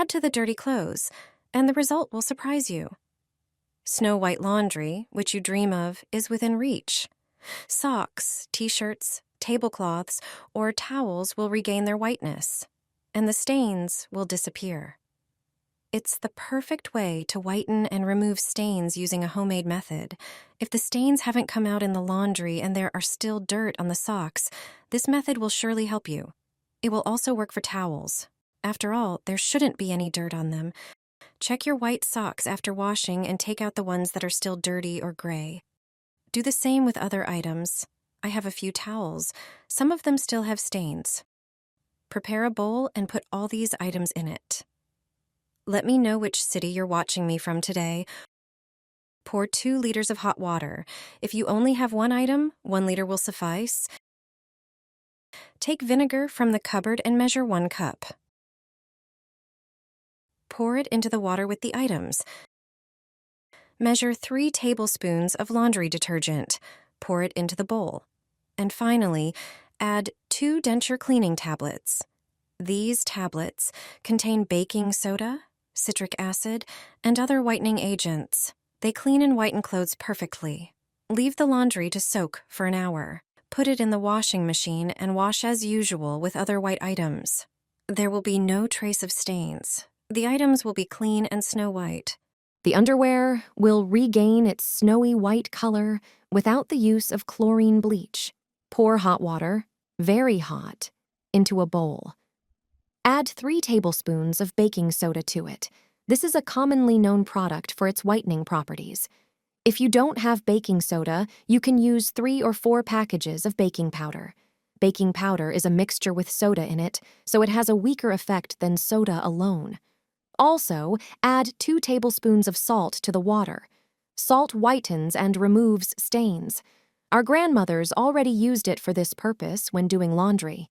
add to the dirty clothes, and the result will surprise you. Snow white laundry, which you dream of, is within reach. Socks, t-shirts, tablecloths, or towels will regain their whiteness, and the stains will disappear. It's the perfect way to whiten and remove stains using a homemade method. If the stains haven't come out in the laundry and there are still dirt on the socks, this method will surely help you. It will also work for towels. After all, there shouldn't be any dirt on them. Check your white socks after washing and take out the ones that are still dirty or gray. Do the same with other items. I have a few towels. Some of them still have stains. Prepare a bowl and put all these items in it. Let me know which city you're watching me from today. Pour 2 liters of hot water. If you only have one item, 1 liter will suffice. Take vinegar from the cupboard and measure 1 cup. Pour it into the water with the items. Measure 3 tablespoons of laundry detergent. Pour it into the bowl. And finally, add 2 denture cleaning tablets. These tablets contain baking soda, citric acid, and other whitening agents. They clean and whiten clothes perfectly. Leave the laundry to soak for an hour. Put it in the washing machine and wash as usual with other white items. There will be no trace of stains. The items will be clean and snow white. The underwear will regain its snowy white color without the use of chlorine bleach. Pour hot water, very hot, into a bowl. Add 3 tablespoons of baking soda to it. This is a commonly known product for its whitening properties. If you don't have baking soda, you can use 3 or 4 packages of baking powder. Baking powder is a mixture with soda in it, so it has a weaker effect than soda alone. Also, add 2 tablespoons of salt to the water. Salt whitens and removes stains. Our grandmothers already used it for this purpose when doing laundry.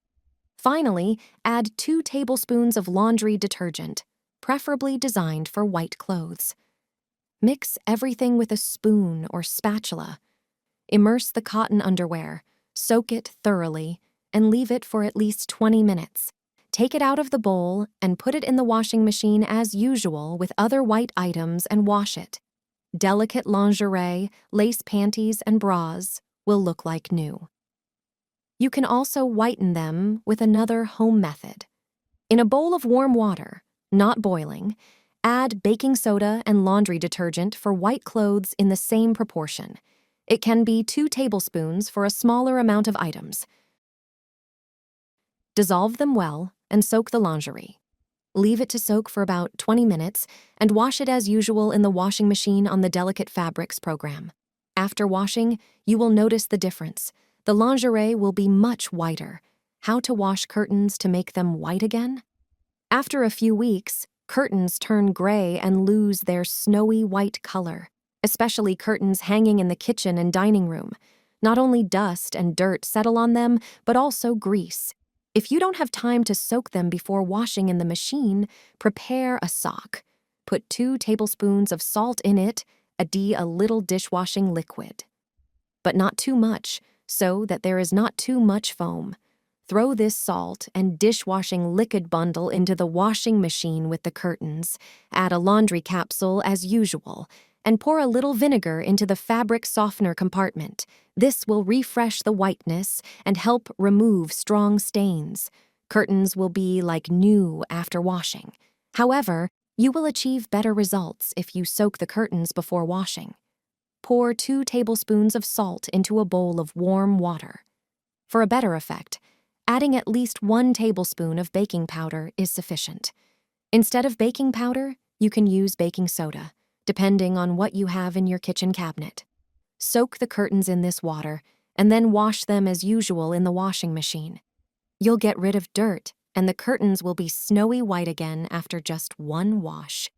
Finally, add 2 tablespoons of laundry detergent, preferably designed for white clothes. Mix everything with a spoon or spatula. Immerse the cotton underwear, soak it thoroughly, and leave it for at least 20 minutes. Take it out of the bowl and put it in the washing machine as usual with other white items and wash it. Delicate lingerie, lace panties, and bras will look like new. You can also whiten them with another home method. In a bowl of warm water, not boiling, add baking soda and laundry detergent for white clothes in the same proportion. It can be 2 tablespoons for a smaller amount of items. Dissolve them well and soak the lingerie. Leave it to soak for about 20 minutes and wash it as usual in the washing machine on the Delicate Fabrics program. After washing, you will notice the difference. The lingerie will be much whiter. How to wash curtains to make them white again? After a few weeks, curtains turn gray and lose their snowy white color, especially curtains hanging in the kitchen and dining room. Not only dust and dirt settle on them, but also grease. If you don't have time to soak them before washing in the machine, prepare a sock. Put 2 tablespoons of salt in it, add a little dishwashing liquid. But not too much, so that there is not too much foam. Throw this salt and dishwashing liquid bundle into the washing machine with the curtains. Add a laundry capsule as usual, and pour a little vinegar into the fabric softener compartment. This will refresh the whiteness and help remove strong stains. Curtains will be like new after washing. However, you will achieve better results if you soak the curtains before washing. Pour 2 tablespoons of salt into a bowl of warm water. For a better effect, adding at least 1 tablespoon of baking powder is sufficient. Instead of baking powder, you can use baking soda, depending on what you have in your kitchen cabinet. Soak the curtains in this water, and then wash them as usual in the washing machine. You'll get rid of dirt, and the curtains will be snowy white again after just 1 wash.